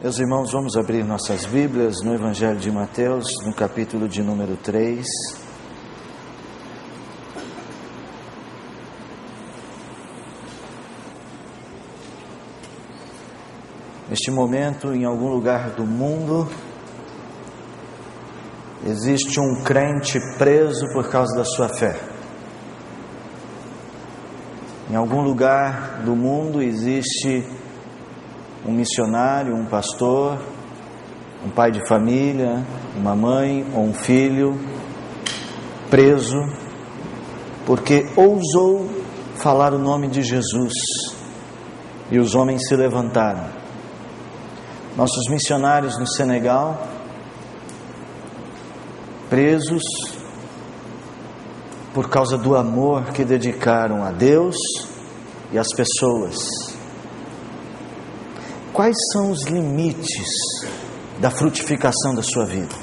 Meus irmãos, vamos abrir nossas Bíblias no Evangelho de Mateus, no capítulo de número 3. Neste momento, em algum lugar do mundo, existe um crente preso por causa da sua fé. Em algum lugar do mundo existe um missionário, um pastor, um pai de família, uma mãe ou um filho preso porque ousou falar o nome de Jesus e os homens se levantaram. Nossos missionários no Senegal, presos por causa do amor que dedicaram a Deus e às pessoas. Quais são os limites da frutificação da sua vida?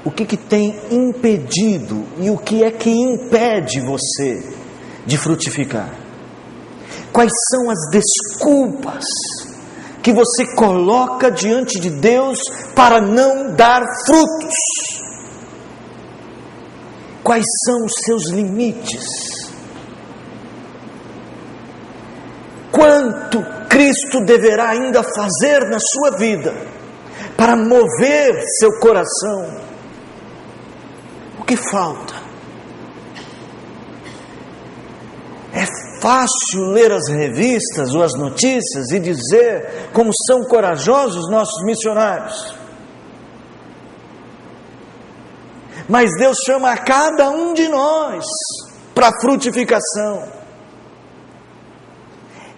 O que tem impedido e o que é que impede você de frutificar? Quais são as desculpas que você coloca diante de Deus para não dar frutos? Quais são os seus limites? Quanto Cristo deverá ainda fazer na sua vida para mover seu coração? O que falta? É fácil ler as revistas ou as notícias e dizer como são corajosos nossos missionários. Mas Deus chama a cada um de nós para a frutificação.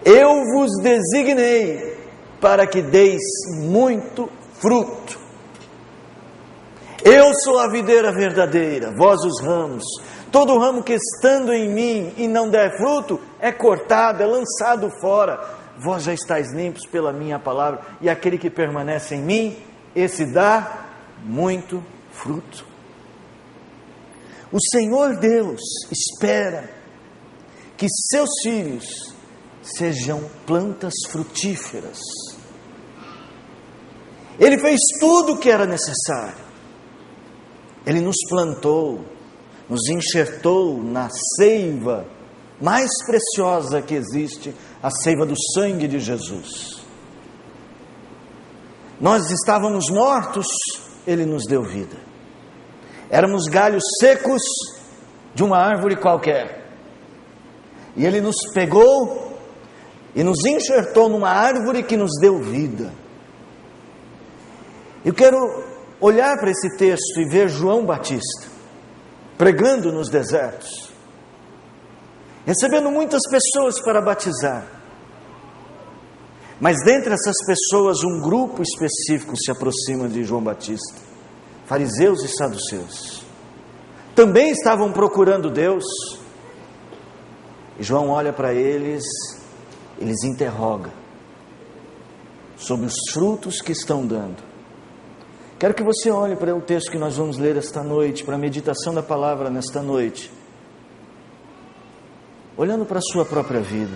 Eu vos designei para que deis muito fruto. Eu sou a videira verdadeira, vós os ramos. Todo ramo que estando em mim e não der fruto, é cortado, é lançado fora. Vós já estáis limpos pela minha palavra, e aquele que permanece em mim, esse dá muito fruto. O Senhor Deus espera que seus filhos sejam plantas frutíferas. Ele fez tudo o que era necessário. Ele nos plantou, nos enxertou na seiva mais preciosa que existe, a seiva do sangue de Jesus. Nós estávamos mortos, Ele nos deu vida. Éramos galhos secos de uma árvore qualquer, e Ele nos pegou e nos enxertou numa árvore que nos deu vida. Eu quero olhar para esse texto e ver João Batista pregando nos desertos, recebendo muitas pessoas para batizar. Mas dentre essas pessoas, um grupo específico se aproxima de João Batista: fariseus e saduceus. Também estavam procurando Deus. E João olha para eles, eles interrogam sobre os frutos que estão dando. Quero que você olhe para o texto que nós vamos ler esta noite, para a meditação da palavra nesta noite, olhando para a sua própria vida,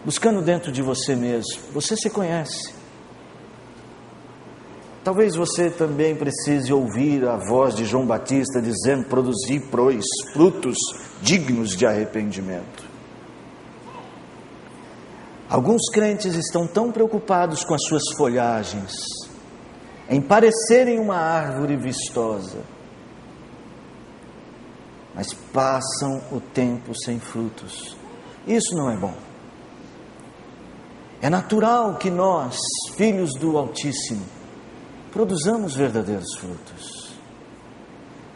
buscando dentro de você mesmo. Você se conhece. Talvez você também precise ouvir a voz de João Batista dizendo: produzi, pois, frutos dignos de arrependimento. Alguns crentes estão tão preocupados com as suas folhagens, em parecerem uma árvore vistosa, mas passam o tempo sem frutos. Isso não é bom. É natural que nós, filhos do Altíssimo, produzamos verdadeiros frutos.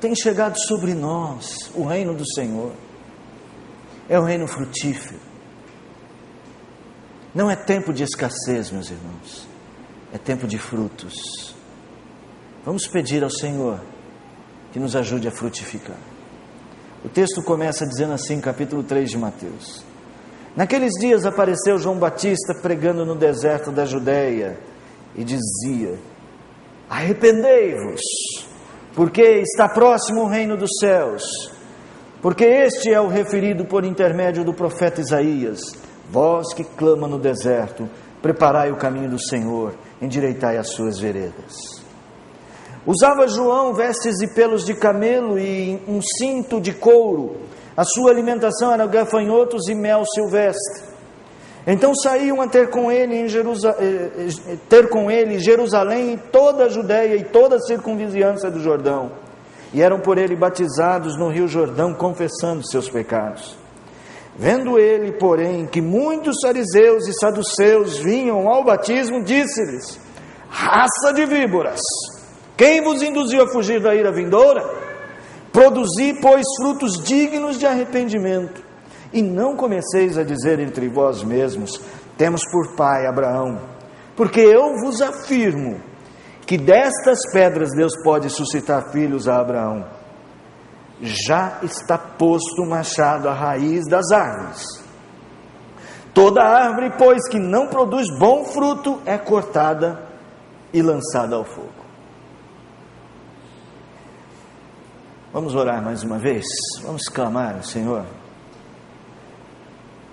Tem chegado sobre nós o reino do Senhor. É o reino frutífero. Não é tempo de escassez, meus irmãos. É tempo de frutos. Vamos pedir ao Senhor que nos ajude a frutificar. O texto começa dizendo assim, capítulo 3 de Mateus: naqueles dias apareceu João Batista pregando no deserto da Judeia e dizia: arrependei-vos, porque está próximo o reino dos céus. Porque este é o referido por intermédio do profeta Isaías: vós que clama no deserto, Preparai o caminho do Senhor, endireitai as suas veredas. Usava João vestes e pelos de camelo e um cinto de couro. A sua alimentação era gafanhotos e mel silvestre. Então saíam a ter com ele Jerusalém e toda a Judéia e toda a circunvizinhança do Jordão. E eram por ele batizados no rio Jordão, confessando seus pecados. Vendo ele, porém, que muitos fariseus e saduceus vinham ao batismo, disse-lhes: raça de víboras, quem vos induziu a fugir da ira vindoura? Produzi, pois, frutos dignos de arrependimento, e não comeceis a dizer entre vós mesmos: temos por pai Abraão, porque eu vos afirmo que destas pedras Deus pode suscitar filhos a Abraão. Já está posto o machado à raiz das árvores. Toda árvore, pois, que não produz bom fruto, é cortada e lançada ao fogo. Vamos orar mais uma vez? Vamos clamar ao Senhor.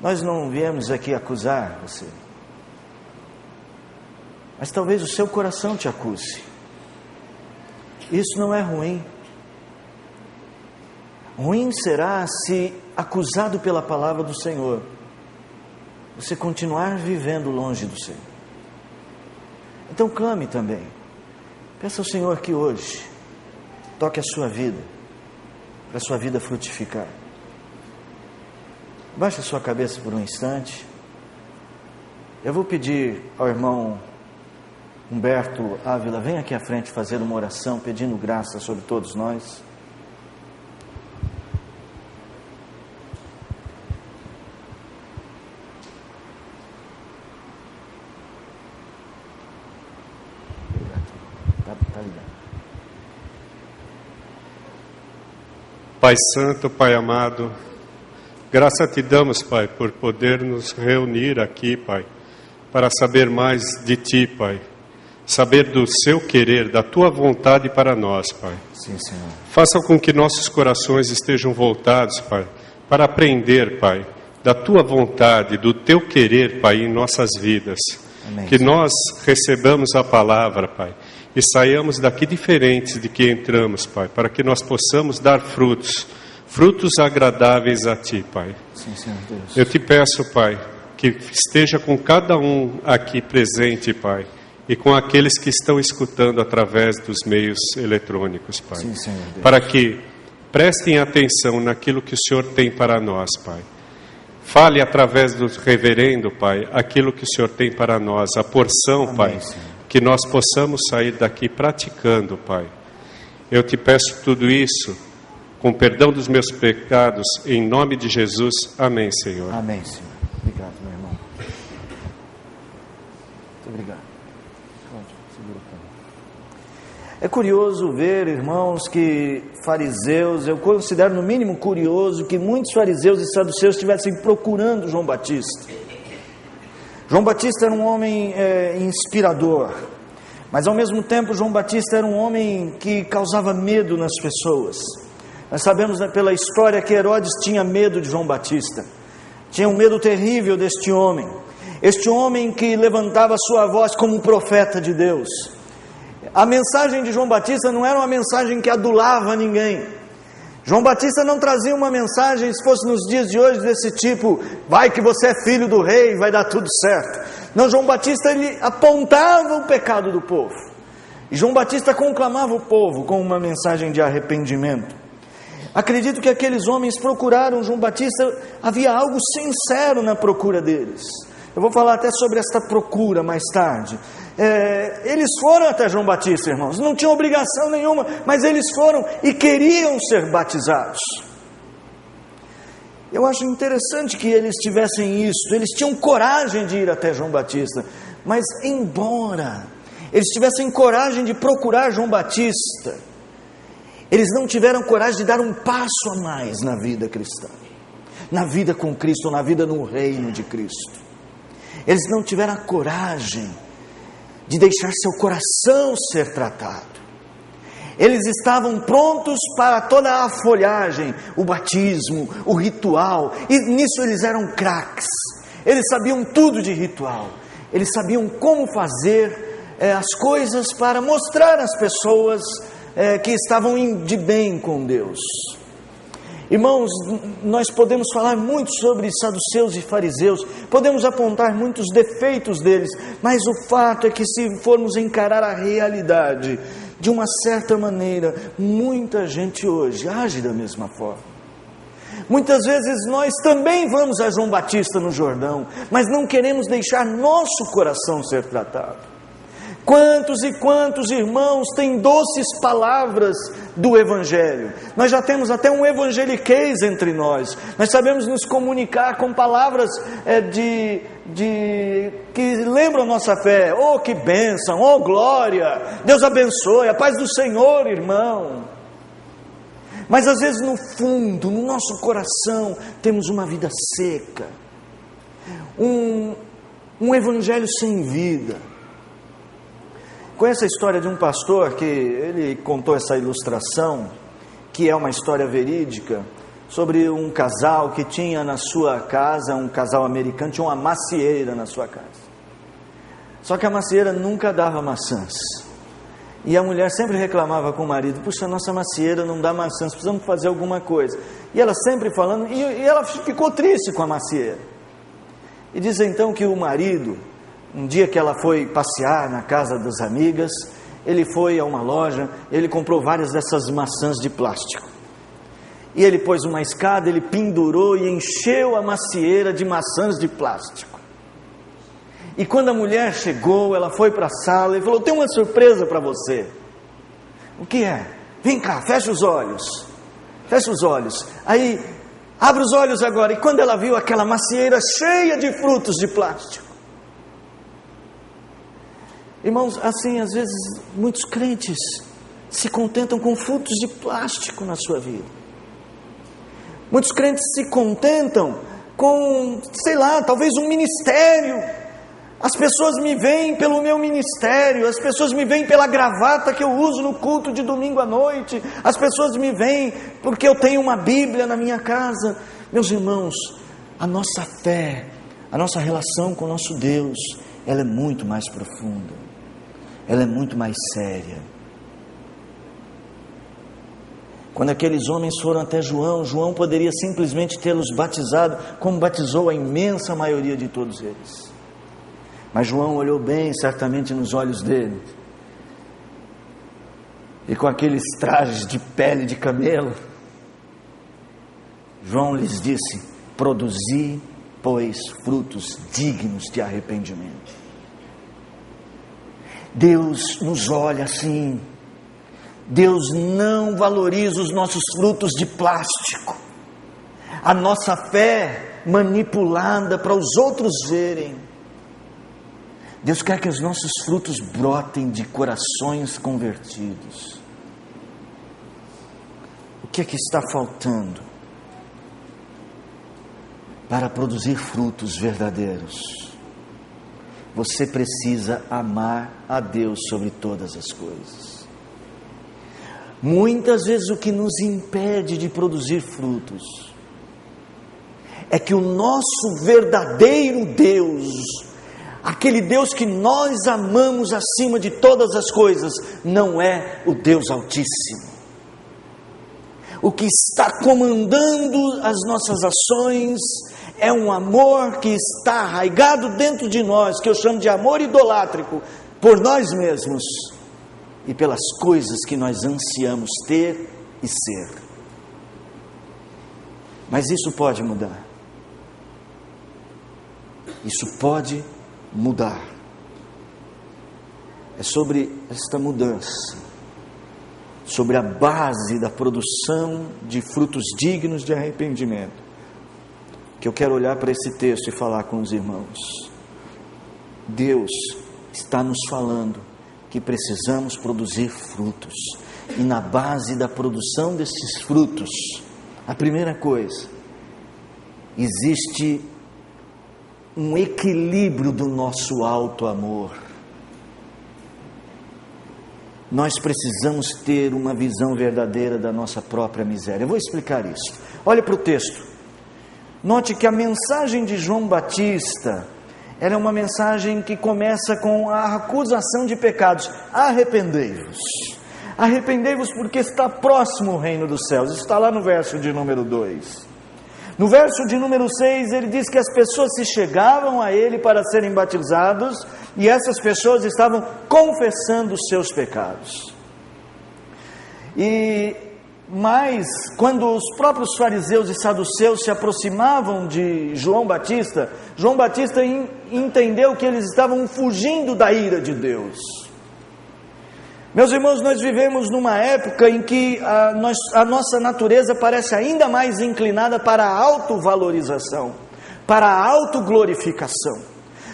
Nós não viemos aqui acusar você, mas talvez o seu coração te acuse. Isso não é ruim. Ruim será se, acusado pela palavra do Senhor, você continuar vivendo longe do Senhor. Então clame também. Peça ao Senhor que hoje toque a sua vida, para a sua vida frutificar. Baixe a sua cabeça por um instante. Eu vou pedir ao irmão Humberto Ávila, vem aqui à frente fazer uma oração pedindo graça sobre todos nós. Tá ligado. Pai Santo, Pai amado, graça te damos, Pai, por poder nos reunir aqui, Pai, para saber mais de Ti, Pai, saber do Seu querer, da Tua vontade para nós, Pai. Sim, Senhor. Faça com que nossos corações estejam voltados, Pai, para aprender, Pai, da Tua vontade, do Teu querer, Pai, em nossas vidas. Amém. Que nós recebamos a palavra, Pai, e saiamos daqui diferentes de que entramos, Pai, para que nós possamos dar frutos agradáveis a Ti, Pai. Sim, Senhor Deus. Eu te peço, Pai, que esteja com cada um aqui presente, Pai, e com aqueles que estão escutando através dos meios eletrônicos, Pai. Sim, Senhor Deus. Para que prestem atenção naquilo que o Senhor tem para nós, Pai. Fale através do reverendo, Pai, aquilo que o Senhor tem para nós, a porção, Amém, Pai, Senhor. que nós possamos sair daqui praticando, Pai. Eu te peço tudo isso, com perdão dos meus pecados, em nome de Jesus. Amém, Senhor. Amém, Senhor. Obrigado, meu irmão. Muito obrigado. Segura o pano. É curioso ver, irmãos, que fariseus, eu considero no mínimo curioso que muitos fariseus e saduceus estivessem procurando João Batista. João Batista era um homem inspirador, mas ao mesmo tempo João Batista era um homem que causava medo nas pessoas. Nós sabemos pela história que Herodes tinha medo de João Batista, tinha um medo terrível deste homem, este homem que levantava sua voz como um profeta de Deus. A mensagem de João Batista não era uma mensagem que adulava ninguém. João Batista não trazia uma mensagem, se fosse nos dias de hoje, desse tipo: vai que você é filho do rei, vai dar tudo certo. Não, João Batista, ele apontava o pecado do povo. E João Batista conclamava o povo com uma mensagem de arrependimento. Acredito que aqueles homens procuraram João Batista, havia algo sincero na procura deles. Eu vou falar até sobre esta procura mais tarde. Eles foram até João Batista, irmãos, não tinham obrigação nenhuma, mas eles foram e queriam ser batizados. Eu acho interessante que eles tivessem isso, eles tinham coragem de ir até João Batista, mas embora eles tivessem coragem de procurar João Batista, eles não tiveram coragem de dar um passo a mais na vida cristã, na vida com Cristo, na vida no reino de Cristo. Eles não tiveram a coragem de deixar seu coração ser tratado. Eles estavam prontos para toda a folhagem, o batismo, o ritual, e nisso eles eram craques. Eles sabiam tudo de ritual. Eles sabiam como fazer as coisas para mostrar às pessoas que estavam de bem com Deus. Irmãos, nós podemos falar muito sobre saduceus e fariseus, podemos apontar muitos defeitos deles, mas o fato é que, se formos encarar a realidade, de uma certa maneira, muita gente hoje age da mesma forma. Muitas vezes nós também vamos a João Batista no Jordão, mas não queremos deixar nosso coração ser tratado. Quantos e quantos irmãos têm doces palavras do Evangelho? Nós já temos até um evangeliquez entre nós. Nós sabemos nos comunicar com palavras que lembram a nossa fé. Oh, que bênção, oh, glória, Deus abençoe, a paz do Senhor, irmão. Mas às vezes no fundo, no nosso coração, temos uma vida seca. Um evangelho sem vida. Conhece a história de um pastor que ele contou essa ilustração, que é uma história verídica, sobre um casal que tinha na sua casa, um casal americano, tinha uma macieira na sua casa. Só que a macieira nunca dava maçãs. E a mulher sempre reclamava com o marido: puxa, nossa macieira não dá maçãs, precisamos fazer alguma coisa. E ela sempre falando, e ela ficou triste com a macieira. E diz então que o marido, um dia que ela foi passear na casa das amigas, ele foi a uma loja, ele comprou várias dessas maçãs de plástico. E ele pôs uma escada, ele pendurou e encheu a macieira de maçãs de plástico. E quando a mulher chegou, ela foi para a sala e falou: tem uma surpresa para você. O que é? Vem cá, fecha os olhos. Fecha os olhos. Aí, abre os olhos agora. E quando ela viu aquela macieira cheia de frutos de plástico. Irmãos, assim, às vezes, muitos crentes se contentam com frutos de plástico na sua vida. Muitos crentes se contentam com, sei lá, talvez um ministério. As pessoas me veem pelo meu ministério, as pessoas me veem pela gravata que eu uso no culto de domingo à noite, as pessoas me veem porque eu tenho uma Bíblia na minha casa. Meus irmãos, a nossa fé, a nossa relação com o nosso Deus, ela é muito mais profunda, ela é muito mais séria. Quando aqueles homens foram até João, João poderia simplesmente tê-los batizado, como batizou a imensa maioria de todos eles. Mas João olhou bem, certamente, nos olhos dele, e com aqueles trajes de pele de camelo, João lhes disse: produzi, pois, frutos dignos de arrependimento. Deus nos olha assim. Deus não valoriza os nossos frutos de plástico, a nossa fé manipulada para os outros verem. Deus quer que os nossos frutos brotem de corações convertidos. O que é que está faltando para produzir frutos verdadeiros? Você precisa amar a Deus sobre todas as coisas. Muitas vezes o que nos impede de produzir frutos é que o nosso verdadeiro Deus, aquele Deus que nós amamos acima de todas as coisas, não é o Deus Altíssimo. O que está comandando as nossas ações é um amor que está arraigado dentro de nós, que eu chamo de amor idolátrico, por nós mesmos e pelas coisas que nós ansiamos ter e ser. Mas isso pode mudar. Isso pode mudar. É sobre esta mudança, sobre a base da produção de frutos dignos de arrependimento, que eu quero olhar para esse texto e falar com os irmãos. Deus está nos falando que precisamos produzir frutos, e na base da produção desses frutos, a primeira coisa, existe um equilíbrio do nosso alto amor. Nós precisamos ter uma visão verdadeira da nossa própria miséria. Eu vou explicar isso. Olha para o texto. Note que a mensagem de João Batista Ela é uma mensagem que começa com a acusação de pecados. Arrependei-vos. Arrependei-vos porque está próximo o reino dos céus. Está lá no verso de número 2. No verso de número 6, ele diz que as pessoas se chegavam a ele para serem batizados, e essas pessoas estavam confessando os seus pecados. Mas, quando os próprios fariseus e saduceus se aproximavam de João Batista entendeu que eles estavam fugindo da ira de Deus. Meus irmãos, nós vivemos numa época em que a nossa natureza parece ainda mais inclinada para a autovalorização, para a autoglorificação.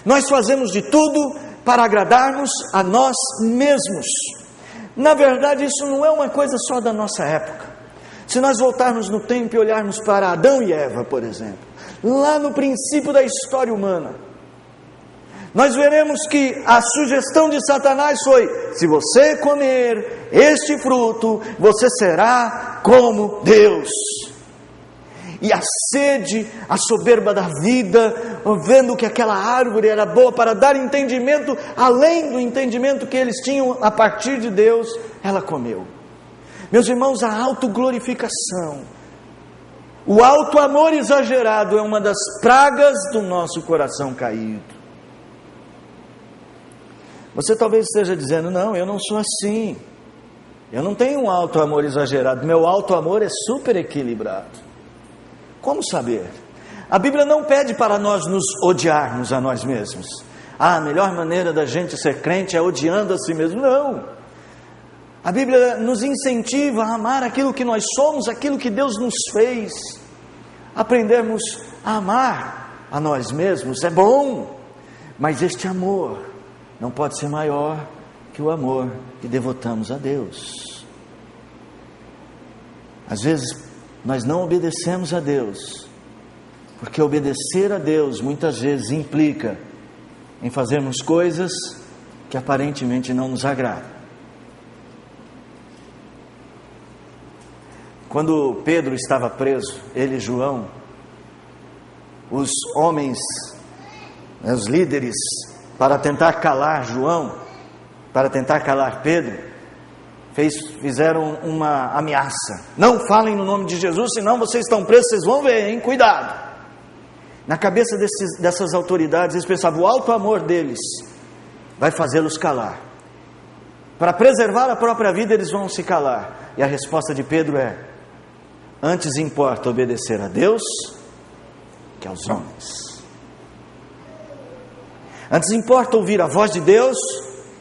Nós fazemos de tudo para agradarmos a nós mesmos. Na verdade, isso não é uma coisa só da nossa época. Se nós voltarmos no tempo e olharmos para Adão e Eva, por exemplo, lá no princípio da história humana, nós veremos que a sugestão de Satanás foi: se você comer este fruto, você será como Deus. E a sede, a soberba da vida, vendo que aquela árvore era boa para dar entendimento, além do entendimento que eles tinham a partir de Deus, ela comeu. Meus irmãos, a autoglorificação, o auto-amor exagerado é uma das pragas do nosso coração caído. Você talvez esteja dizendo: não, eu não sou assim, eu não tenho um auto-amor exagerado, meu auto-amor é super equilibrado. Como saber? A Bíblia não pede para nós nos odiarmos a nós mesmos. A melhor maneira da gente ser crente é odiando a si mesmo. Não. A Bíblia nos incentiva a amar aquilo que nós somos, aquilo que Deus nos fez. Aprendermos a amar a nós mesmos é bom, mas este amor não pode ser maior que o amor que devotamos a Deus. Às vezes nós não obedecemos a Deus, porque obedecer a Deus muitas vezes implica em fazermos coisas que aparentemente não nos agradam. Quando Pedro estava preso, ele e João, os homens, os líderes, para tentar calar João, para tentar calar Pedro, fizeram uma ameaça: não falem no nome de Jesus, senão vocês estão presos, vocês vão ver, hein? Cuidado. Na cabeça dessas autoridades, eles pensavam: o alto amor deles vai fazê-los calar. Para preservar a própria vida, eles vão se calar. E a resposta de Pedro é: antes importa obedecer a Deus que aos homens. Antes importa ouvir a voz de Deus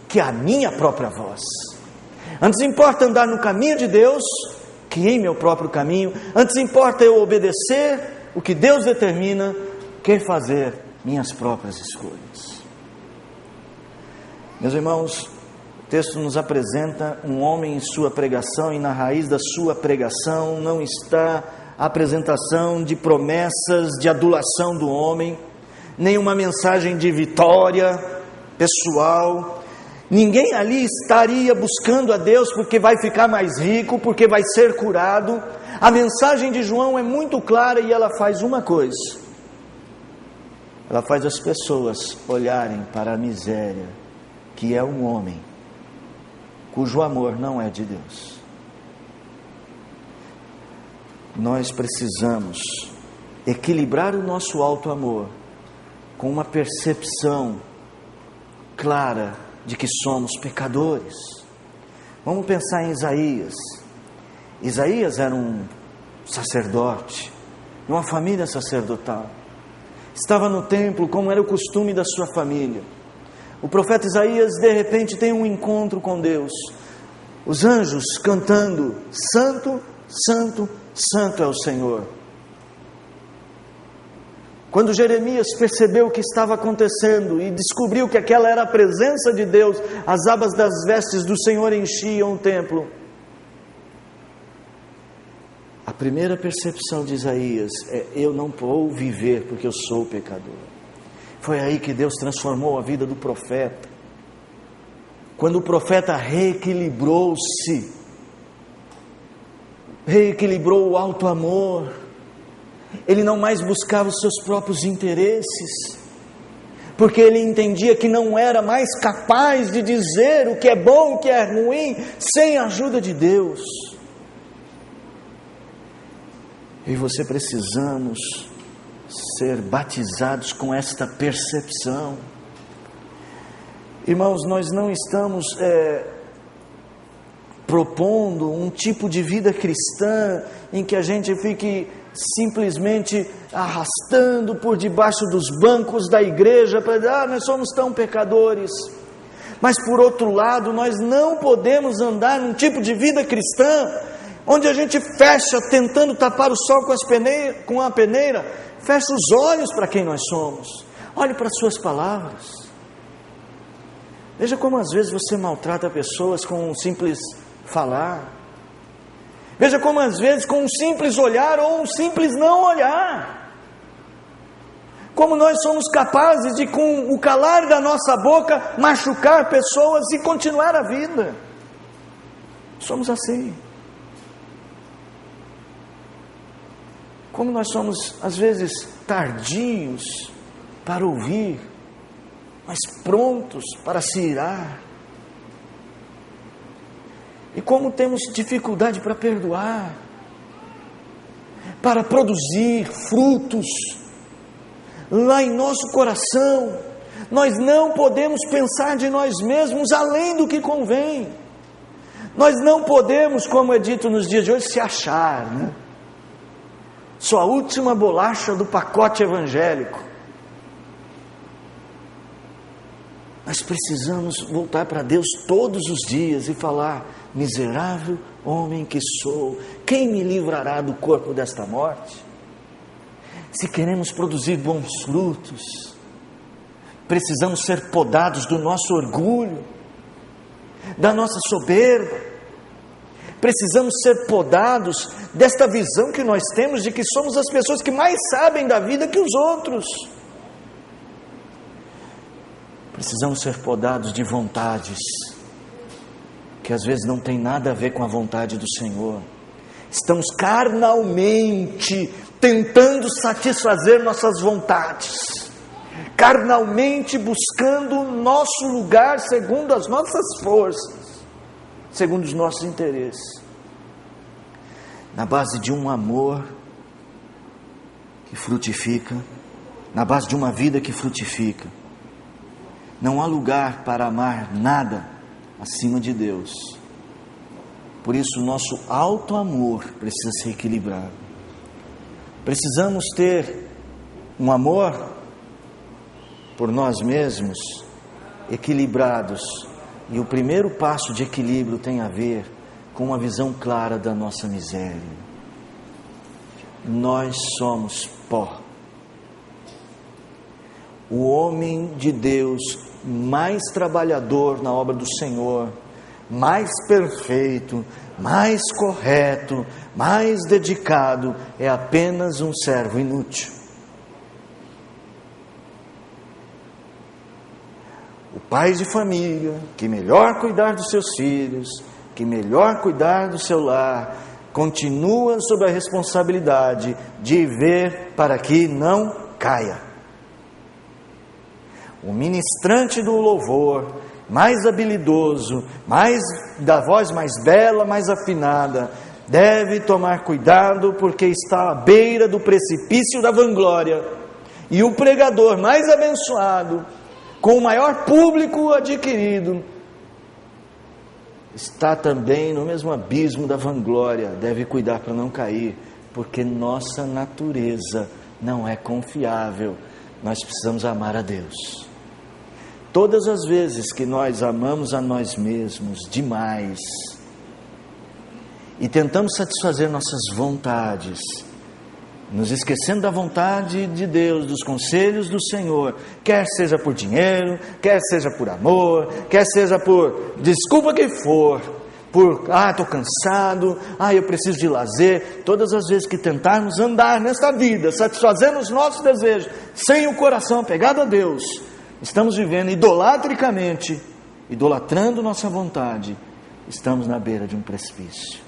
que a minha própria voz. Antes importa andar no caminho de Deus que em meu próprio caminho. Antes importa eu obedecer o que Deus determina que fazer minhas próprias escolhas. Meus irmãos, o texto nos apresenta um homem em sua pregação, e na raiz da sua pregação não está a apresentação de promessas de adulação do homem, nem uma mensagem de vitória pessoal. Ninguém ali estaria buscando a Deus porque vai ficar mais rico, porque vai ser curado. A mensagem de João é muito clara e ela faz uma coisa: ela faz as pessoas olharem para a miséria que é um homem cujo amor não é de Deus. Nós precisamos equilibrar o nosso alto amor com uma percepção clara de que somos pecadores. Vamos pensar em Isaías. Isaías era um sacerdote, de uma família sacerdotal. Estava no templo, como era o costume da sua família. O profeta Isaías, de repente, tem um encontro com Deus. Os anjos cantando: Santo, Santo, Santo é o Senhor. Quando Jeremias percebeu o que estava acontecendo e descobriu que aquela era a presença de Deus, as abas das vestes do Senhor enchiam o templo. A primeira percepção de Isaías é: eu não vou viver porque eu sou pecador. Foi aí que Deus transformou a vida do profeta. Quando o profeta reequilibrou-se, reequilibrou o alto amor, ele não mais buscava os seus próprios interesses. porque ele entendia que não era mais capaz de dizer o que é bom, o que é ruim, sem a ajuda de Deus. Eu e você precisamos ser batizados com esta percepção. Irmãos, nós não estamos propondo um tipo de vida cristã em que a gente fique simplesmente arrastando por debaixo dos bancos da igreja para dizer, nós somos tão pecadores. Mas por outro lado, nós não podemos andar num tipo de vida cristã onde a gente fecha, tentando tapar o sol com a peneira, fecha os olhos para quem nós somos. Olhe para as suas palavras. Veja como às vezes você maltrata pessoas com um simples falar. Veja como às vezes com um simples olhar ou um simples não olhar. Como nós somos capazes de, com o calar da nossa boca, machucar pessoas e continuar a vida. Somos assim. Como nós somos, às vezes, tardios para ouvir, mas prontos para se irar. E como temos dificuldade para perdoar, para produzir frutos lá em nosso coração. Nós não podemos pensar de nós mesmos além do que convém. Nós não podemos, como é dito nos dias de hoje, se achar, né? Só a última bolacha do pacote evangélico. Nós precisamos voltar para Deus todos os dias e falar: miserável homem que sou, quem me livrará do corpo desta morte? Se queremos produzir bons frutos, precisamos ser podados do nosso orgulho, da nossa soberba. Precisamos ser podados desta visão que nós temos de que somos as pessoas que mais sabem da vida que os outros. Precisamos ser podados de vontades que às vezes não tem nada a ver com a vontade do Senhor. Estamos carnalmente tentando satisfazer nossas vontades, carnalmente buscando o nosso lugar segundo as nossas forças, segundo os nossos interesses, na base de um amor que frutifica, na base de uma vida que frutifica. Não há lugar para amar nada acima de Deus. Por isso, o nosso alto amor precisa ser equilibrado. Precisamos ter um amor por nós mesmos equilibrados. E o primeiro passo de equilíbrio tem a ver com uma visão clara da nossa miséria. Nós somos pó. O homem de Deus mais trabalhador na obra do Senhor, mais perfeito, mais correto, mais dedicado, é apenas um servo inútil. O pai de família, que melhor cuidar dos seus filhos, que melhor cuidar do seu lar, continua sob a responsabilidade de ver para que não caia. O ministrante do louvor, mais habilidoso, da voz mais bela, mais afinada, deve tomar cuidado porque está à beira do precipício da vanglória. E o pregador mais abençoado, com o maior público adquirido, está também no mesmo abismo da vanglória. Deve cuidar para não cair, porque nossa natureza não é confiável. Nós precisamos amar a Deus. Todas as vezes que nós amamos a nós mesmos demais e tentamos satisfazer nossas vontades, nos esquecendo da vontade de Deus, dos conselhos do Senhor, quer seja por dinheiro, quer seja por amor, quer seja por desculpa que for, por estou cansado, eu preciso de lazer. Todas as vezes que tentarmos andar nesta vida, satisfazendo os nossos desejos, sem o coração apegado a Deus, estamos vivendo idolatricamente, idolatrando nossa vontade, estamos na beira de um precipício.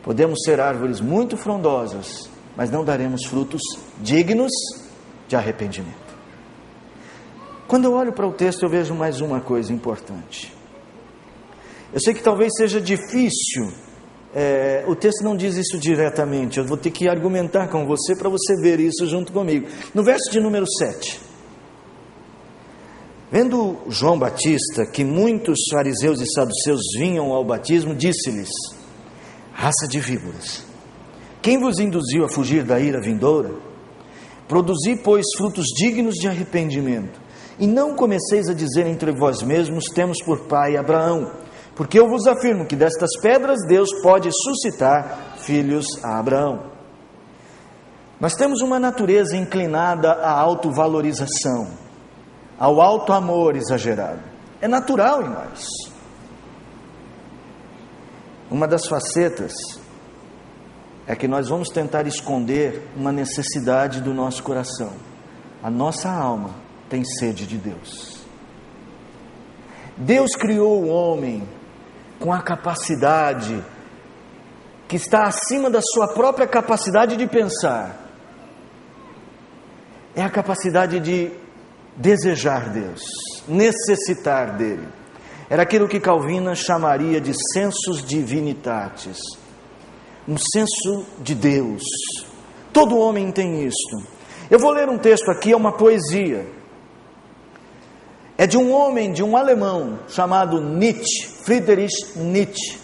Podemos ser árvores muito frondosas, mas não daremos frutos dignos de arrependimento. Quando eu olho para o texto, eu vejo mais uma coisa importante. Eu sei que talvez seja difícil, o texto não diz isso diretamente, eu vou ter que argumentar com você para você ver isso junto comigo. No verso de número 7, vendo João Batista que muitos fariseus e saduceus vinham ao batismo, disse-lhes: raça de víboras, quem vos induziu a fugir da ira vindoura? Produzi, pois, frutos dignos de arrependimento, e não comeceis a dizer entre vós mesmos: temos por pai Abraão, porque eu vos afirmo que destas pedras Deus pode suscitar filhos a Abraão. Nós temos uma natureza inclinada à autovalorização, ao alto amor exagerado. É natural em nós. Uma das facetas é que nós vamos tentar esconder uma necessidade do nosso coração. A nossa alma tem sede de Deus. Deus criou o homem com a capacidade que está acima da sua própria capacidade de pensar. É a capacidade de desejar Deus, necessitar dele. Era aquilo que Calvino chamaria de sensus divinitatis, um senso de Deus. Todo homem tem isto. Eu vou ler um texto aqui, é uma poesia. É de um homem, de um alemão, chamado Nietzsche, Friedrich Nietzsche.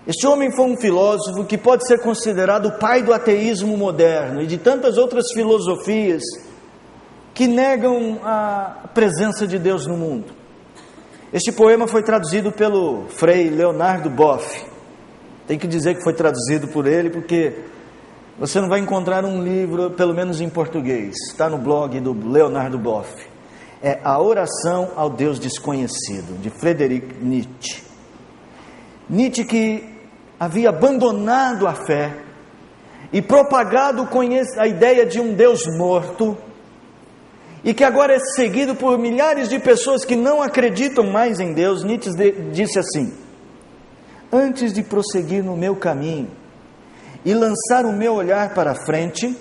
Este homem foi um filósofo que pode ser considerado o pai do ateísmo moderno e de tantas outras filosofias que negam a presença de Deus no mundo. Este poema foi traduzido pelo Frei Leonardo Boff. Tem que dizer que foi traduzido por ele, porque você não vai encontrar um livro, pelo menos em português. Está no blog do Leonardo Boff. É A Oração ao Deus Desconhecido, de Friedrich Nietzsche. Nietzsche, que havia abandonado a fé e propagado a ideia de um Deus morto, e que agora é seguido por milhares de pessoas que não acreditam mais em Deus. Nietzsche disse assim: antes de prosseguir no meu caminho e lançar o meu olhar para a frente,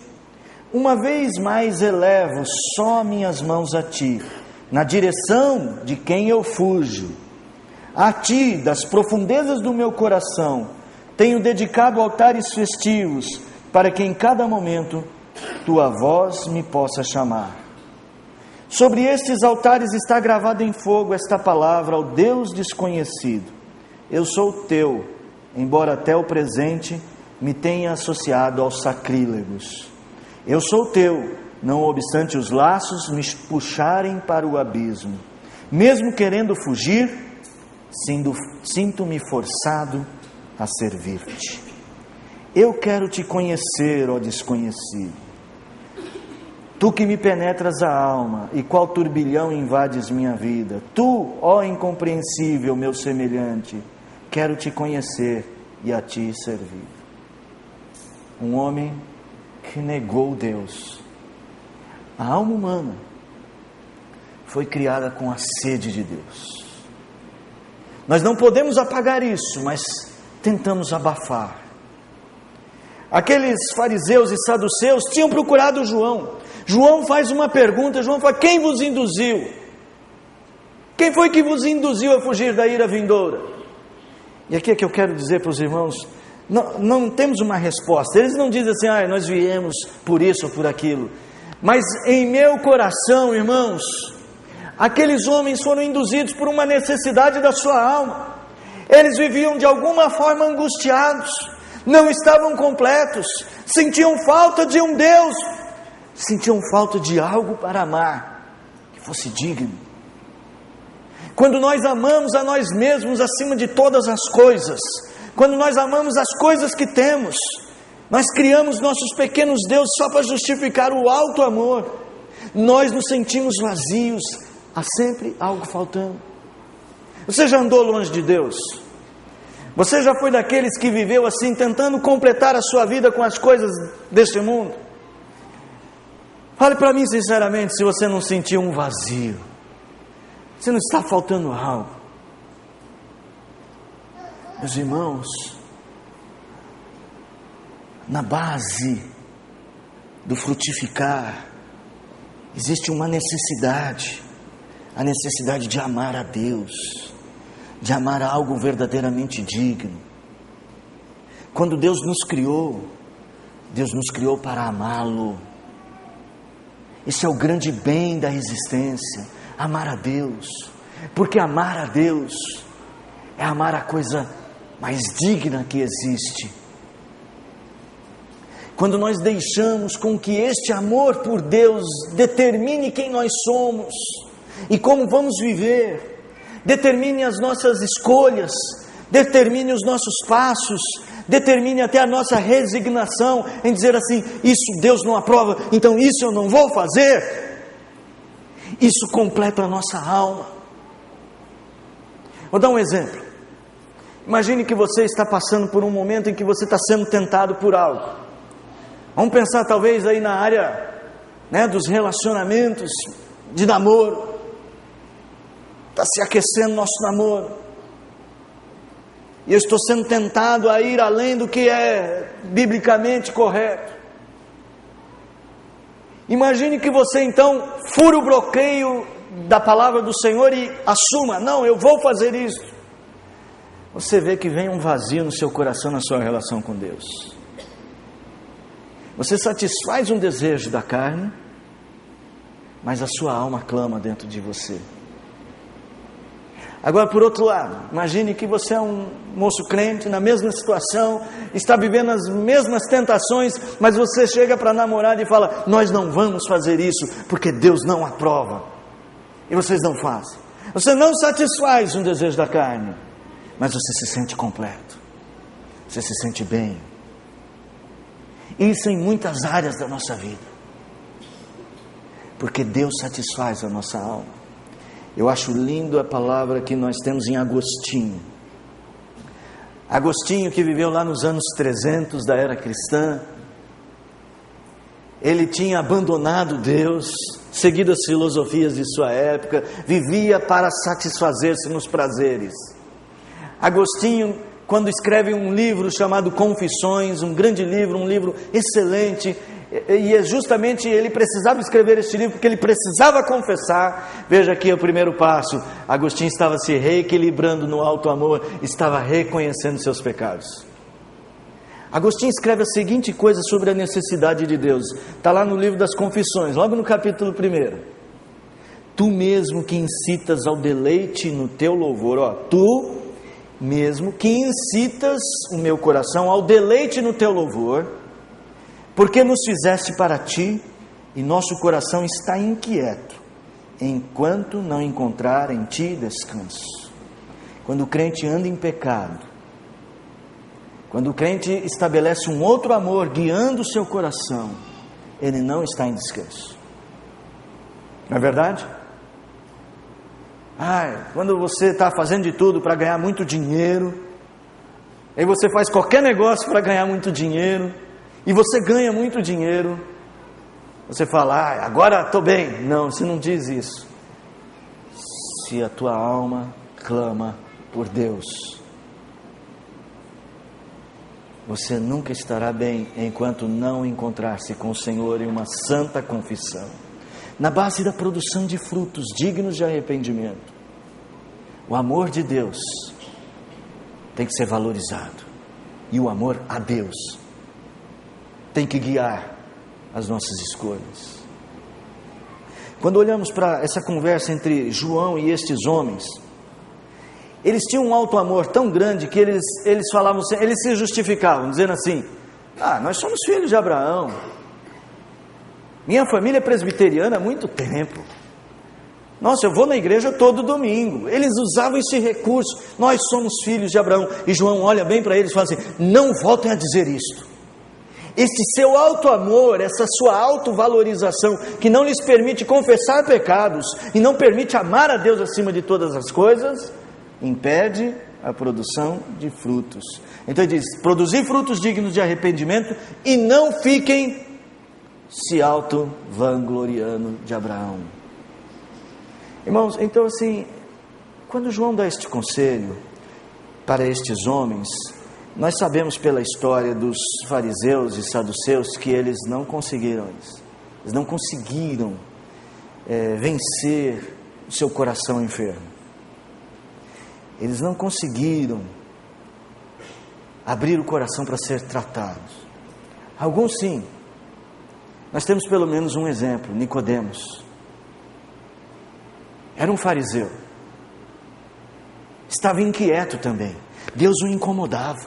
uma vez mais elevo só minhas mãos a Ti, na direção de quem eu fujo. A Ti, das profundezas do meu coração, tenho dedicado altares festivos, para que em cada momento Tua voz me possa chamar. Sobre estes altares está gravada em fogo esta palavra ao Deus desconhecido: eu sou Teu, embora até o presente me tenha associado aos sacrílegos. Eu sou Teu, não obstante os laços me puxarem para o abismo. Mesmo querendo fugir, sinto-me forçado a servir-te. Eu quero Te conhecer, ó desconhecido. Tu que me penetras a alma, e qual turbilhão invades minha vida. Tu, ó incompreensível, meu semelhante, quero Te conhecer e a Ti servir. Um homem que negou Deus. A alma humana foi criada com a sede de Deus. Nós não podemos apagar isso, mas tentamos abafar. Aqueles fariseus e saduceus tinham procurado João. João faz uma pergunta, João fala: quem vos induziu? Quem foi que vos induziu a fugir da ira vindoura? E aqui é que eu quero dizer para os irmãos, não temos uma resposta. Eles não dizem assim: nós viemos por isso ou por aquilo. Mas em meu coração, irmãos, aqueles homens foram induzidos por uma necessidade da sua alma. Eles viviam de alguma forma angustiados, não estavam completos, sentiam falta de um Deus, sentiam falta de algo para amar, que fosse digno. Quando nós amamos a nós mesmos acima de todas as coisas, quando nós amamos as coisas que temos, nós criamos nossos pequenos deuses só para justificar o alto amor. Nós nos sentimos vazios, há sempre algo faltando. Você já andou longe de Deus? Você já foi daqueles que viveu assim, tentando completar a sua vida com as coisas deste mundo? Fale para mim sinceramente se você não sentiu um vazio, se não está faltando algo. Meus irmãos, na base do frutificar existe uma necessidade. a necessidade de amar a Deus, de amar algo verdadeiramente digno. Quando Deus nos criou para amá-lo. Esse é o grande bem da existência, amar a Deus, porque amar a Deus é amar a coisa mais digna que existe. Quando nós deixamos com que este amor por Deus determine quem nós somos e como vamos viver, determine as nossas escolhas, determine os nossos passos, determine até a nossa resignação em dizer assim: isso Deus não aprova, então isso eu não vou fazer. Isso completa a nossa alma. Vou dar um exemplo. Imagine que você está passando por um momento em que você está sendo tentado por algo. Vamos pensar talvez aí na área, dos relacionamentos, de namoro. Está se aquecendo nosso namoro. E eu estou sendo tentado a ir além do que é biblicamente correto. Imagine que você então fure o bloqueio da palavra do Senhor e assuma: não, eu vou fazer isso. Você vê que vem um vazio no seu coração, na sua relação com Deus. Você satisfaz um desejo da carne, mas a sua alma clama dentro de você. Agora, por outro lado, imagine que você é um moço crente, na mesma situação, está vivendo as mesmas tentações, mas você chega para a namorada e fala: nós não vamos fazer isso, porque Deus não aprova. E vocês não fazem. Você não satisfaz um desejo da carne, mas você se sente completo, você se sente bem. Isso em muitas áreas da nossa vida, porque Deus satisfaz a nossa alma. Eu acho lindo a palavra que nós temos em Agostinho. Agostinho, que viveu lá nos anos 300 da era cristã, ele tinha abandonado Deus, seguido as filosofias de sua época, vivia para satisfazer-se nos prazeres. Agostinho, quando escreve um livro chamado Confissões, um grande livro, um livro excelente, e é justamente ele precisava escrever este livro porque ele precisava confessar. Veja aqui o primeiro passo: Agostinho estava se reequilibrando no alto amor, estava reconhecendo seus pecados. Agostinho escreve a seguinte coisa sobre a necessidade de Deus, está lá no livro das Confissões, logo no capítulo 1: tu mesmo que incitas ao deleite no teu louvor, tu mesmo que incitas o meu coração ao deleite no teu louvor, porque nos fizeste para ti, e nosso coração está inquieto, enquanto não encontrar em ti descanso. Quando o crente anda em pecado, quando o crente estabelece um outro amor guiando o seu coração, ele não está em descanso. Não é verdade? Quando você está fazendo de tudo para ganhar muito dinheiro, aí você faz qualquer negócio para ganhar muito dinheiro, e você ganha muito dinheiro, você fala: agora estou bem. Não, você não diz isso. Se a tua alma clama por Deus, você nunca estará bem enquanto não encontrar-se com o Senhor em uma santa confissão, na base da produção de frutos dignos de arrependimento. O amor de Deus tem que ser valorizado, e o amor a Deus tem que guiar as nossas escolhas. Quando olhamos para essa conversa entre João e estes homens, eles tinham um alto amor tão grande que eles falavam, eles se justificavam, dizendo assim: nós somos filhos de Abraão, minha família é presbiteriana há muito tempo, nossa, eu vou na igreja todo domingo. Eles usavam esse recurso: nós somos filhos de Abraão. E João olha bem para eles e fala assim: não voltem a dizer isto. Este seu alto amor, essa sua autovalorização, que não lhes permite confessar pecados e não permite amar a Deus acima de todas as coisas, impede a produção de frutos. Então ele diz: produzir frutos dignos de arrependimento, e não fiquem se auto-vangloriando de Abraão. Irmãos, então assim, quando João dá este conselho para estes homens, nós sabemos pela história dos fariseus e saduceus que eles não conseguiram isso. Eles não conseguiram vencer o seu coração enfermo. Eles não conseguiram abrir o coração para ser tratados. Alguns sim. Nós temos pelo menos um exemplo, Nicodemos. Era um fariseu. Estava inquieto também. Deus o incomodava.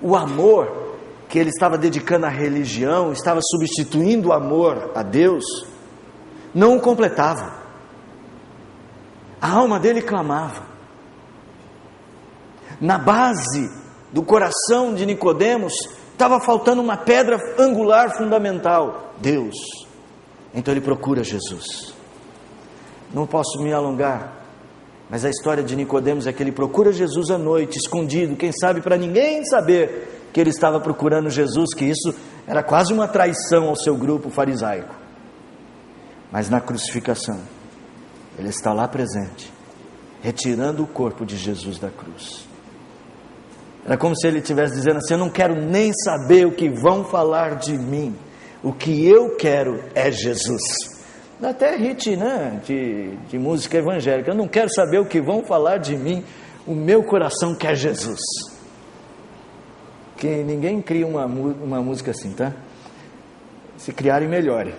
O amor que ele estava dedicando à religião, estava substituindo o amor a Deus, não o completava. A alma dele clamava. Na base do coração de Nicodemos estava faltando uma pedra angular fundamental: Deus. Então ele procura Jesus. Não posso me alongar, mas a história de Nicodemos é que ele procura Jesus à noite, escondido, quem sabe para ninguém saber que ele estava procurando Jesus, que isso era quase uma traição ao seu grupo farisaico. Mas na crucificação, ele está lá presente, retirando o corpo de Jesus da cruz. Era como se ele estivesse dizendo assim: eu não quero nem saber o que vão falar de mim, o que eu quero é Jesus. Dá até hit, né, de música evangélica. Eu não quero saber o que vão falar de mim, o meu coração quer Jesus. Que ninguém cria uma música assim, tá? Se criarem, melhore.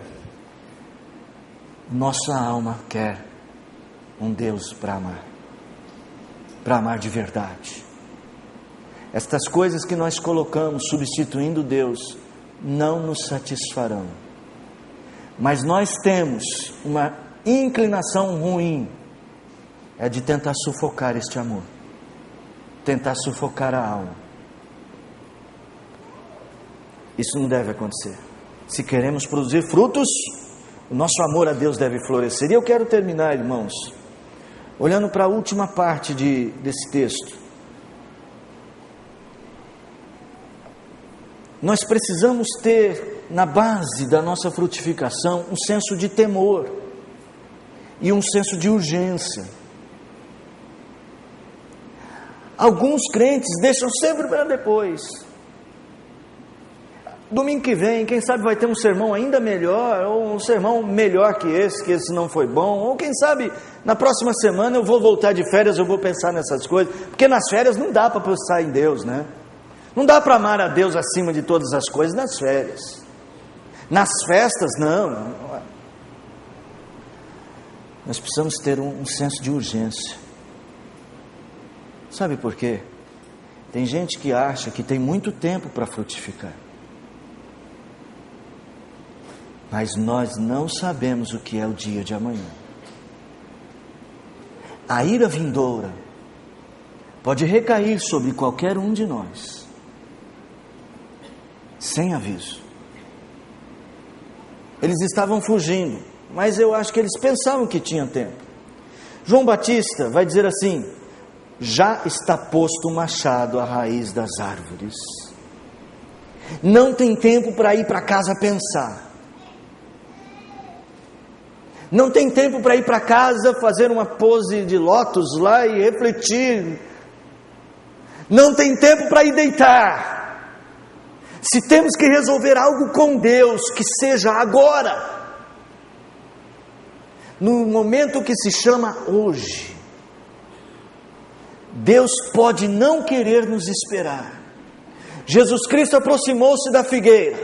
Nossa alma quer um Deus para amar de verdade. Estas coisas que nós colocamos substituindo Deus não nos satisfarão. Mas nós temos uma inclinação ruim, é de tentar sufocar este amor, tentar sufocar a alma. Isso não deve acontecer. Se queremos produzir frutos, o nosso amor a Deus deve florescer. E eu quero terminar, irmãos, olhando para a última parte desse texto. Nós precisamos ter, na base da nossa frutificação, um senso de temor e um senso de urgência. Alguns crentes deixam sempre para depois. Domingo que vem, quem sabe vai ter um sermão ainda melhor, ou um sermão melhor que esse não foi bom, ou quem sabe na próxima semana eu vou voltar de férias, eu vou pensar nessas coisas, porque nas férias não dá para pensar em Deus, né? Não dá para amar a Deus acima de todas as coisas nas férias. Nas festas, não. Nós precisamos ter um senso de urgência. Sabe por quê? Tem gente que acha que tem muito tempo para frutificar. Mas nós não sabemos o que é o dia de amanhã. A ira vindoura pode recair sobre qualquer um de nós, sem aviso. Eles estavam fugindo, mas eu acho que eles pensavam que tinham tempo. João Batista vai dizer assim: já está posto o machado à raiz das árvores. Não tem tempo para ir para casa pensar. Não tem tempo para ir para casa fazer uma pose de lótus lá e refletir. Não tem tempo para ir deitar. Se temos que resolver algo com Deus, que seja agora, no momento que se chama hoje. Deus pode não querer nos esperar. Jesus Cristo aproximou-se da figueira.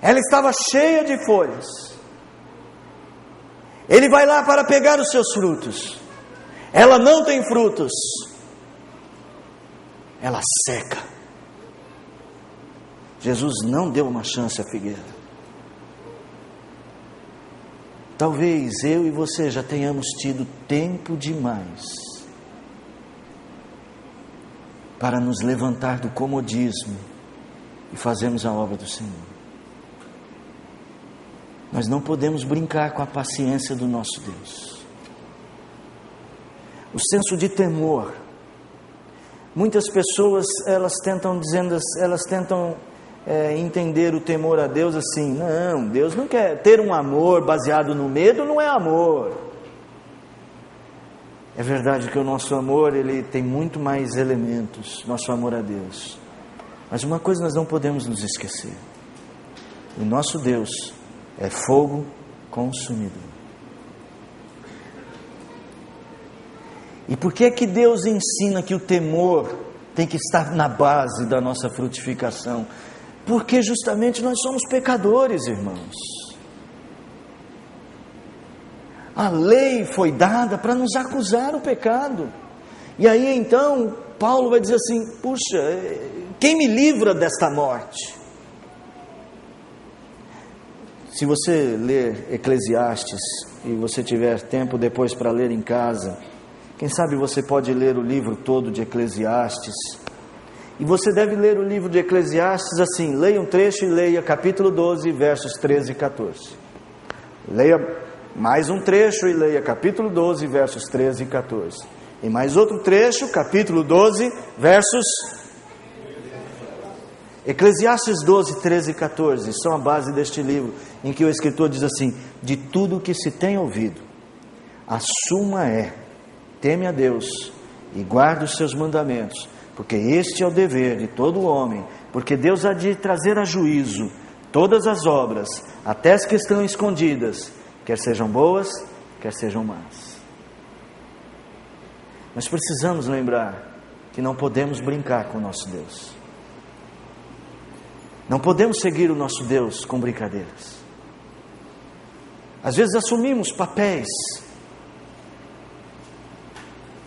Ela estava cheia de folhas. Ele vai lá para pegar os seus frutos. Ela não tem frutos. Ela seca. Jesus não deu uma chance à figueira. Talvez eu e você já tenhamos tido tempo demais para nos levantar do comodismo e fazermos a obra do Senhor. Nós não podemos brincar com a paciência do nosso Deus. O senso de temor. Muitas pessoas, elas tentam entender o temor a Deus assim: não, Deus não quer ter um amor baseado no medo, não é amor. É verdade que o nosso amor, ele tem muito mais elementos, nosso amor a Deus. Mas uma coisa nós não podemos nos esquecer: o nosso Deus é fogo consumidor. E por que é que Deus ensina que o temor tem que estar na base da nossa frutificação? Porque justamente nós somos pecadores, irmãos. A lei foi dada para nos acusar o pecado. E aí então, Paulo vai dizer assim: puxa, quem me livra desta morte? Se você ler Eclesiastes, e você tiver tempo depois para ler em casa, quem sabe você pode ler o livro todo de Eclesiastes. E você deve ler o livro de Eclesiastes assim: leia um trecho e leia capítulo 12, versos 13 e 14. Leia mais um trecho e leia capítulo 12, versos 13 e 14. E mais outro trecho, capítulo 12, versos... Eclesiastes 12, 13 e 14 são a base deste livro, em que o escritor diz assim: de tudo o que se tem ouvido, a suma é: teme a Deus e guarda os seus mandamentos, porque este é o dever de todo homem, porque Deus há de trazer a juízo todas as obras, até as que estão escondidas, quer sejam boas, quer sejam más. Nós precisamos lembrar que não podemos brincar com o nosso Deus. Não podemos seguir o nosso Deus com brincadeiras. Às vezes assumimos papéis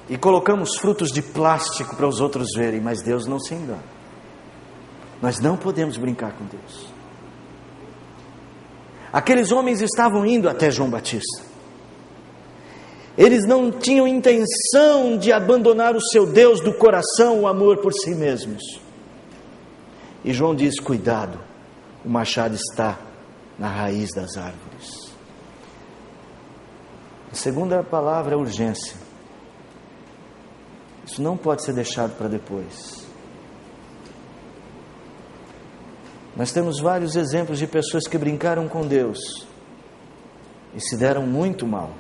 e colocamos frutos de plástico para os outros verem, mas Deus não se engana. Nós não podemos brincar com Deus. Aqueles homens estavam indo até João Batista. Eles não tinham intenção de abandonar o seu Deus do coração, o amor por si mesmos. E João diz: cuidado, o machado está na raiz das árvores. A segunda palavra é urgência. Isso não pode ser deixado para depois. Nós temos vários exemplos de pessoas que brincaram com Deus e se deram muito mal.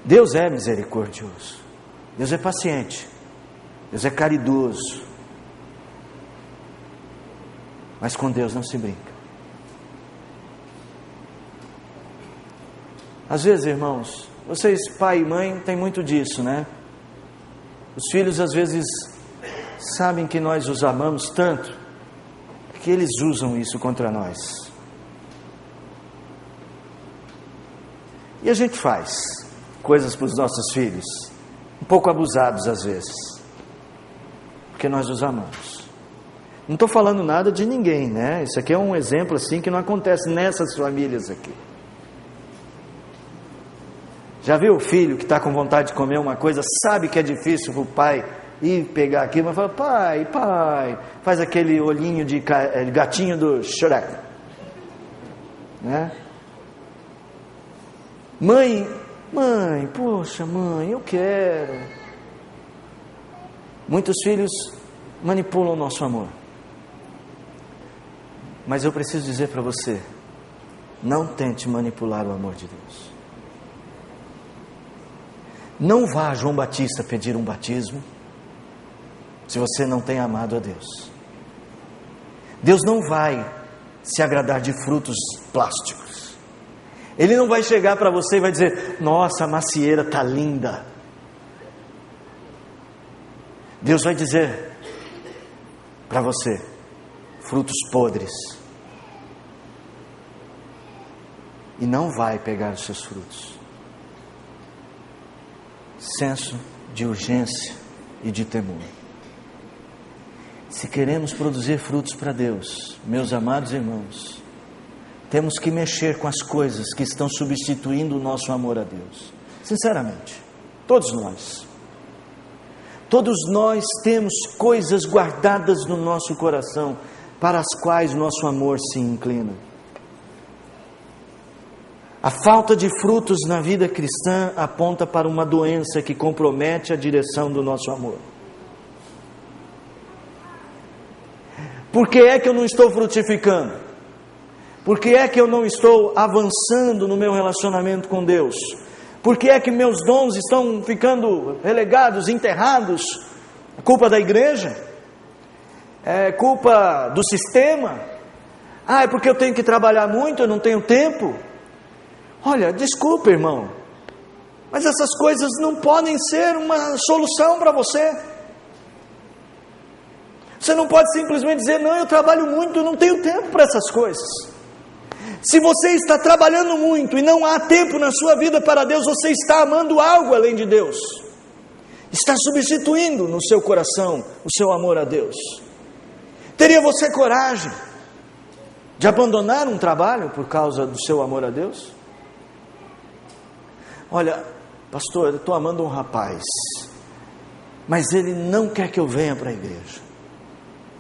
Deus é misericordioso, Deus é paciente, Deus é caridoso, mas com Deus não se brinca. Às vezes, irmãos, vocês, pai e mãe, têm muito disso, né? Os filhos às vezes sabem que nós os amamos tanto, que eles usam isso contra nós. E a gente faz coisas para os nossos filhos, um pouco abusados às vezes, porque nós os amamos. Não estou falando nada de ninguém, né? Isso aqui é um exemplo assim que não acontece nessas famílias aqui. Já viu o filho que está com vontade de comer uma coisa, sabe que é difícil para o pai ir pegar aquilo, mas fala: pai, faz aquele olhinho de gatinho do Shrek, né? Mãe, poxa mãe, eu quero. Muitos filhos manipulam o nosso amor. Mas eu preciso dizer para você: não tente manipular o amor de Deus. Não vá a João Batista pedir um batismo se você não tem amado a Deus. Deus não vai se agradar de frutos plásticos. Ele não vai chegar para você e vai dizer: nossa, a macieira está linda. Deus vai dizer para você: frutos podres. E não vai pegar os seus frutos. Senso de urgência e de temor. Se queremos produzir frutos para Deus, meus amados irmãos, temos que mexer com as coisas que estão substituindo o nosso amor a Deus. Sinceramente, todos nós temos coisas guardadas no nosso coração para as quais nosso amor se inclina. A falta de frutos na vida cristã aponta para uma doença que compromete a direção do nosso amor. Por que é que eu não estou frutificando? Por que é que eu não estou avançando no meu relacionamento com Deus? Por que é que meus dons estão ficando relegados, enterrados? É culpa da igreja? É culpa do sistema? É porque eu tenho que trabalhar muito, eu não tenho tempo? Olha, desculpa, irmão, Mas essas coisas não podem ser uma solução para você. Você não pode simplesmente dizer, não, eu trabalho muito, eu não tenho tempo para essas coisas. Se você está trabalhando muito e não há tempo na sua vida para Deus, você está amando algo além de Deus. Está substituindo no seu coração o seu amor a Deus. Teria você coragem de abandonar um trabalho por causa do seu amor a Deus? Olha, pastor, eu estou amando um rapaz, mas ele não quer que eu venha para a igreja.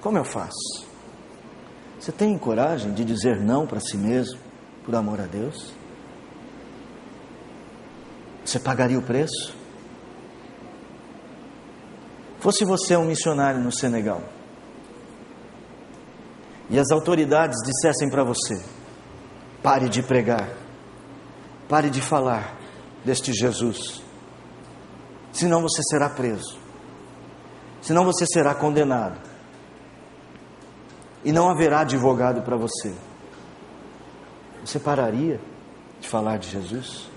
Como eu faço? Você tem coragem de dizer não para si mesmo, por amor a Deus? Você pagaria o preço? Fosse você um missionário no Senegal, e as autoridades dissessem para você, pare de pregar, pare de falar deste Jesus, senão você será preso, senão você será condenado, e não haverá advogado para você. Você pararia de falar de Jesus?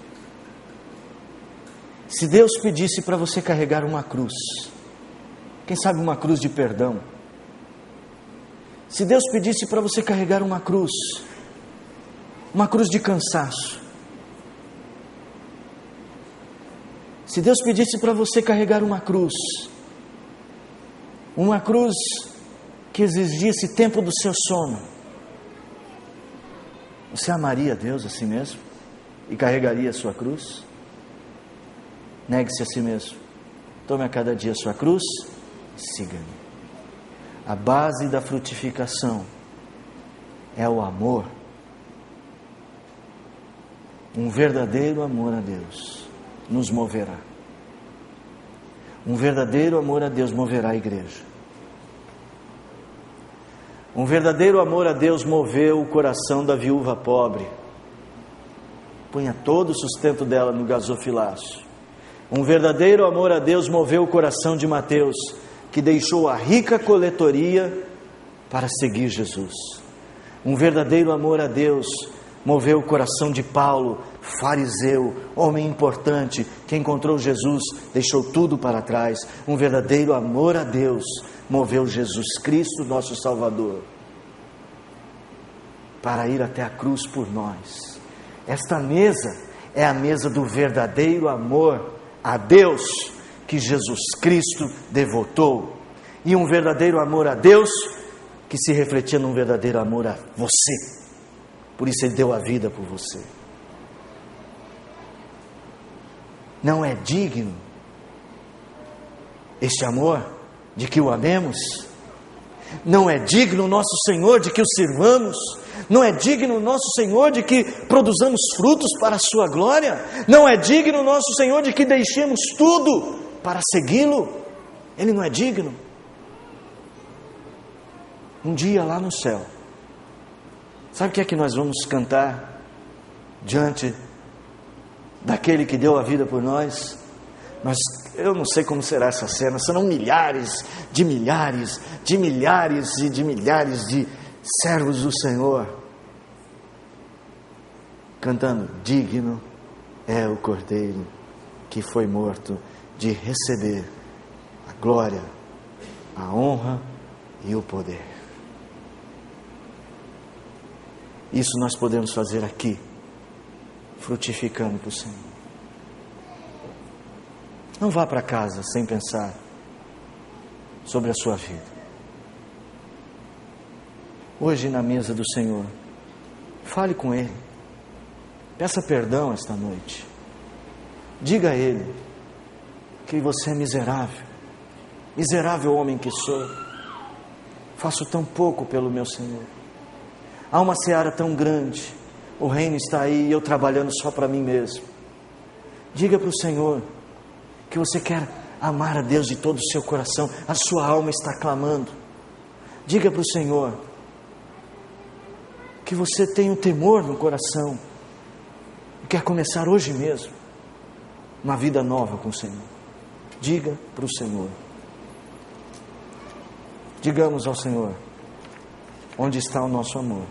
Se Deus pedisse para você carregar uma cruz, quem sabe uma cruz de perdão, se Deus pedisse para você carregar uma cruz de cansaço, se Deus pedisse para você carregar uma cruz que exigisse tempo do seu sono, você amaria a Deus a si mesmo e carregaria a sua cruz? Negue-se a si mesmo, tome a cada dia a sua cruz, siga-me. A base da frutificação é o amor. Um verdadeiro amor a Deus nos moverá. Um verdadeiro amor a Deus moverá a igreja. Um verdadeiro amor a Deus moveu o coração da viúva pobre. Punha todo o sustento dela no gasofilácio. Um verdadeiro amor a Deus moveu o coração de Mateus, que deixou a rica coletoria para seguir Jesus. Um verdadeiro amor a Deus moveu o coração de Paulo, fariseu, homem importante, que encontrou Jesus, deixou tudo para trás. Um verdadeiro amor a Deus moveu Jesus Cristo, nosso Salvador, para ir até a cruz por nós. Esta mesa é a mesa do verdadeiro amor a Deus, que Jesus Cristo devotou, e um verdadeiro amor a Deus que se refletia num verdadeiro amor a você. Por isso Ele deu a vida por você. Não é digno este amor de que o amemos? Não é digno o nosso Senhor de que o sirvamos? Não é digno o nosso Senhor de que produzamos frutos para a sua glória? Não é digno o nosso Senhor de que deixemos tudo para segui-lo? Ele não é digno? Um dia lá no céu, sabe o que é que nós vamos cantar diante daquele que deu a vida por nós? Eu não sei como será essa cena. Serão milhares de milhares de milhares e de milhares de servos do Senhor cantando: digno é o Cordeiro que foi morto de receber a glória, a honra e o poder. Isso nós podemos fazer aqui, frutificando para o Senhor. Não vá para casa sem pensar sobre a sua vida. Hoje na mesa do Senhor, fale com Ele, peça perdão esta noite, diga a Ele que você é miserável, miserável homem que sou, faço tão pouco pelo meu Senhor. Há uma seara tão grande, o reino está aí e eu trabalhando só para mim mesmo. Diga para o Senhor que você quer amar a Deus de todo o seu coração, a sua alma está clamando. Diga para o Senhor que você tem um temor no coração e quer começar hoje mesmo uma vida nova com o Senhor. Diga para o Senhor. Digamos ao Senhor: onde está o nosso amor?